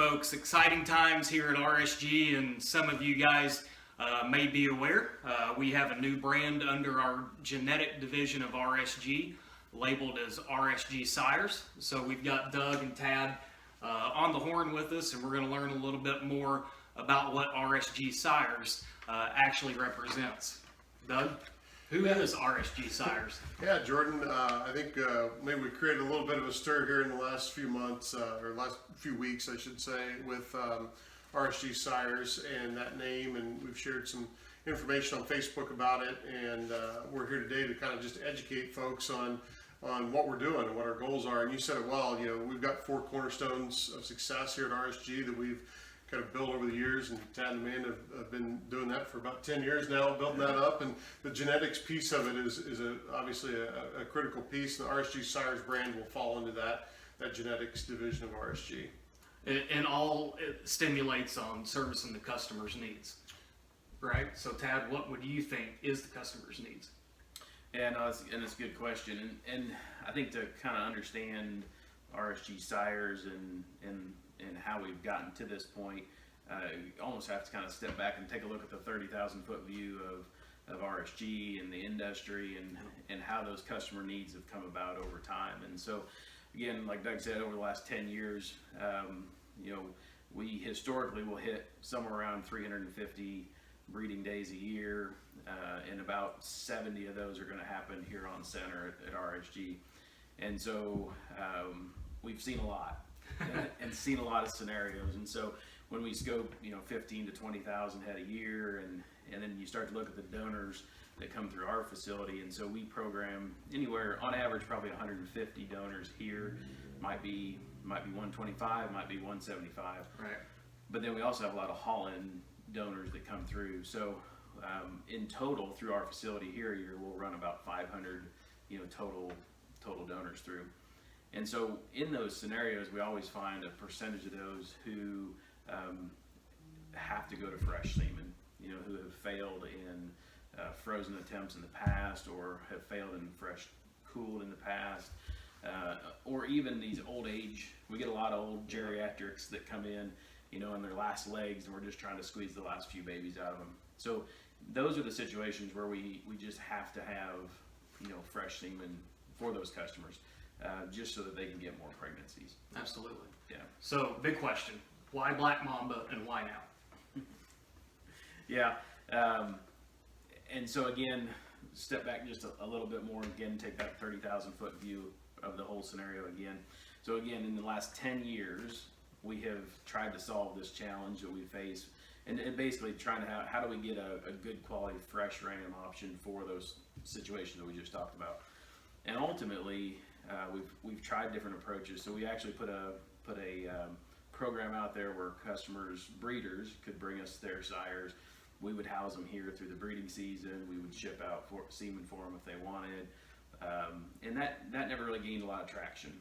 folks, exciting times here at RSG, and some of you guys may be aware we have a new brand under our genetic division of RSG, labeled as RSG Sires. So we've got Doug and Tad on the horn with us, and we're going to learn a little bit more about what RSG Sires actually represents. Doug, who is RSG Sires? Yeah, Jordan, I think maybe we created a little bit of a stir here in the last few months, or last few weeks, I should say, with RSG Sires and that name, and we've shared some information on Facebook about it, and we're here today to kind of just educate folks on what we're doing and what our goals are. And you said it well, you know, we've got 4 cornerstones of success here at RSG that we've kind of built over the years, and Tad and Amanda have been doing that for about 10 years now, building that up. And the genetics piece of it is obviously a critical piece. The RSG Sires brand will fall into that genetics division of RSG. And all it stimulates on servicing the customer's needs, right? So Tad, what would you think is the customer's needs? Yeah, no, it's a good question, and I think to kind of understand RSG Sires and how we've gotten to this point, you almost have to kind of step back and take a look at the 30,000-foot view of RSG and the industry and how those customer needs have come about over time. And so, again, like Doug said, over the last 10 years, you know, we historically will hit somewhere around 350 breeding days a year, and about 70 of those are going to happen here on center at RSG. And so we've seen a lot and seen a lot of scenarios. And so when we scope, you know, 15 to 20,000 head a year, and then you start to look at the donors that come through our facility, and so we program anywhere on average probably 150 donors here. Might be 125, might be 175. Right. But then we also have a lot of haul-in donors that come through. So in total, through our facility here a year, we'll run about 500, you know, total donors through. And so in those scenarios, we always find a percentage of those who have to go to fresh semen, you know, who have failed in frozen attempts in the past, or have failed in fresh cooled in the past, or even these old age. We get a lot of old geriatrics that come in, you know, in their last legs, and we're just trying to squeeze the last few babies out of them. So those are the situations where we just have to have, you know, fresh semen for those customers, just so that they can get more pregnancies. Absolutely. Yeah. So big question, why Black Mamba and why now? Yeah. And so again, step back just a little bit more, again, take that 30,000-foot view of the whole scenario again. So again, in the last 10 years, we have tried to solve this challenge that we face, and basically trying to how do we get a good quality fresh ram option for those situations that we just talked about. And ultimately, we've tried different approaches. So we actually put a program out there where breeders could bring us their sires. We would house them here through the breeding season. We would ship out semen for them if they wanted, and that never really gained a lot of traction.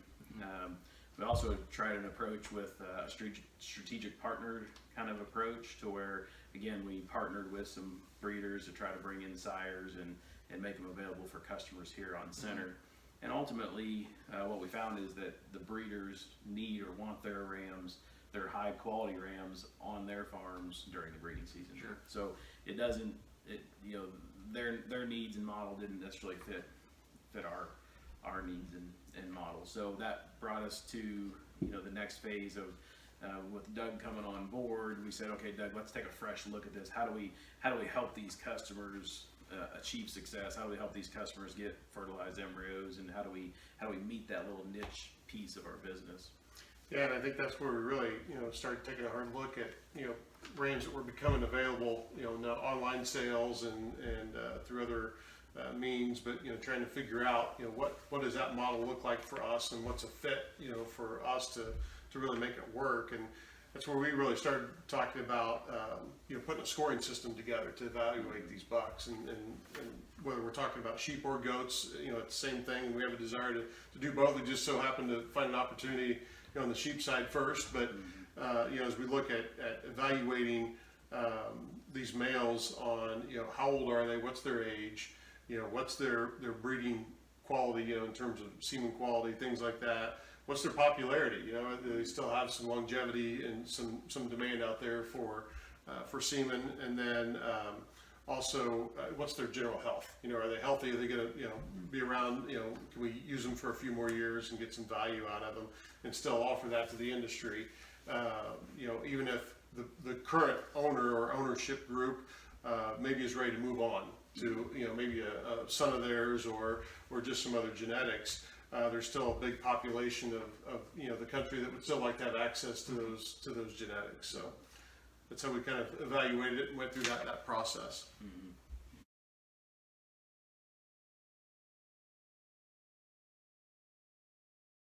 We also tried an approach with a strategic partner kind of approach, to where, again, we partnered with some breeders to try to bring in sires and make them available for customers here on center. And ultimately, what we found is that the breeders need or want their rams, their high quality rams, on their farms during the breeding season. Sure. So you know, their needs and model didn't necessarily fit our needs and models. So that brought us to, you know, the next phase of with Doug coming on board. We said, okay, Doug, let's take a fresh look at this. How do we help these customers achieve success? How do we help these customers get fertilized embryos, and how do we meet that little niche piece of our business? Yeah, and I think that's where we really, you know, started taking a hard look at, you know, brands that were becoming available, you know, now online sales and through other means, but, you know, trying to figure out, you know, what does that model look like for us, and what's a fit, you know, for us to really make it work. And that's where we really started talking about, you know, putting a scoring system together to evaluate these bucks, and whether we're talking about sheep or goats, you know, it's the same thing. We have a desire to do both. We just so happen to find an opportunity, you know, on the sheep side first, but you know, as we look at evaluating these males on, you know, how old are they, what's their age, you know, what's their breeding quality, you know, in terms of semen quality, things like that. what's their popularity? You know, they still have some longevity and some demand out there for semen, and then also what's their general health? You know, are they healthy? Are they going to be around? You know, can we use them for a few more years and get some value out of them, and still offer that to the industry? You know, even if the current owner or ownership group maybe is ready to move on to, you know, maybe a son of theirs or just some other genetics. There's still a big population of you know, the country that would still like to have access to those genetics. So that's how we kind of evaluated it and went through that process. Mm-hmm.